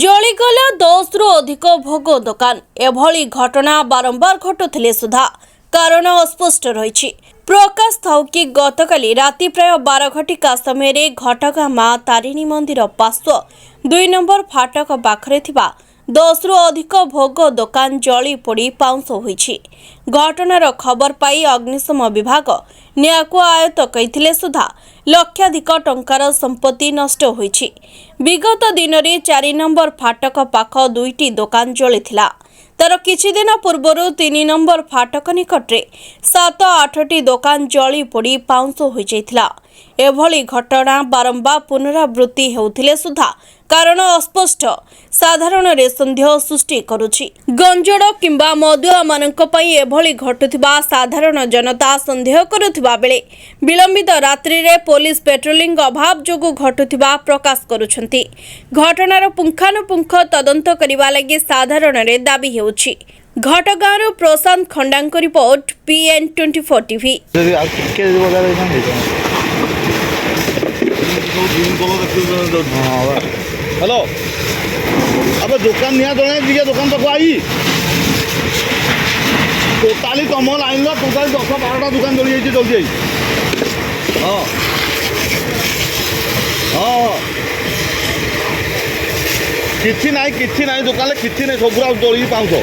ଜଳିଗଲା 10ରୁ ଅଧିକ ଭୋଗ ଦୋକାନ। ଏଭଳି ଘଟଣା ବାରମ୍ବାର ଘଟୁଥିଲେ ସୁଦ୍ଧା କାରଣ ଅସ୍ପଷ୍ଟ ରହିଛି। ପ୍ରକାଶ ଥାଉ କି ଗତକାଲି ରାତି ପ୍ରାୟ 12 ଘଟିକା ସମୟରେ ଘଟଗାଁ ମା ତାରିଣୀ ମନ୍ଦିର ପାର୍ଶ୍ୱ 2 ନମ୍ବର ଫାଟକ ପାଖରେ ଥିବା 10ରୁ ଅଧିକ ଭୋଗ ଦୋକାନ ଜଳି ପୋଡ଼ି ପାଉଁଶ ହୋଇଛି। ଘଟଣାର ଖବର ପାଇ ଅଗ୍ନିଶମ ବିଭାଗ ନିଆଁକୁ ଆୟତ୍ତ କରିଥିଲେ ସୁଦ୍ଧା ଲକ୍ଷାଧିକ ଟଙ୍କାର ସମ୍ପତ୍ତି ନଷ୍ଟ ହୋଇଛି। ବିଗତ ଦିନରେ 4 ନମ୍ବର ଫାଟକ ପାଖ 2ଟି ଦୋକାନ ଜଳିଥିଲା। ତାର କିଛି ଦିନ ପୂର୍ବରୁ 3 ନମ୍ବର ଫାଟକ ନିକଟରେ 7-8ଟି ଦୋକାନ ଜଳି ପୋଡ଼ି ପାଉଁଶ ହୋଇଯାଇଥିଲା। ଏଭଳି ଘଟଣା ବାରମ୍ବାର ପୁନରାବୃତ୍ତି ହେଉଥିଲେ ସୁଦ୍ଧା କାରଣ ଅସ୍ପଷ୍ଟ ସାଧାରଣରେ ସନ୍ଦେହ ସୃଷ୍ଟି କରୁଛି। ଗଞ୍ଜଡ଼ କିମ୍ବା ମଦୁଆମାନଙ୍କ ପାଇଁ ଏଭଳି ଘଟୁଥିବା ସାଧାରଣ ଜନତା ସନ୍ଦେହ କରୁଥିବା ବେଳେ ବିଳମ୍ବିତ ରାତ୍ରିରେ ପୋଲିସ ପେଟ୍ରୋଲିଂ ଅଭାବ ଯୋଗୁଁ ଘଟୁଥିବା ପ୍ରକାଶ କରୁଛନ୍ତି। ଘଟଣାର ପୁଙ୍ଖାନୁପୁଙ୍ଖ ତଦନ୍ତ କରିବା ଲାଗି ସାଧାରଣରେ ଦାବି ହେଉଛି। ଘଟଗାଁରୁ ପ୍ରଶାନ୍ତ ଖଣ୍ଡାଙ୍କ ରିପୋର୍ଟ, PN24 TV। हेलो अब दुकान निया जड़े दिखे दुकान तक आई टोटाली तुम लाइन लो टोटाली 10-12टा दुकान जली जाइए जल्दी हाँ हाँ किसी ना दुकान किसी ना सब जली पाँच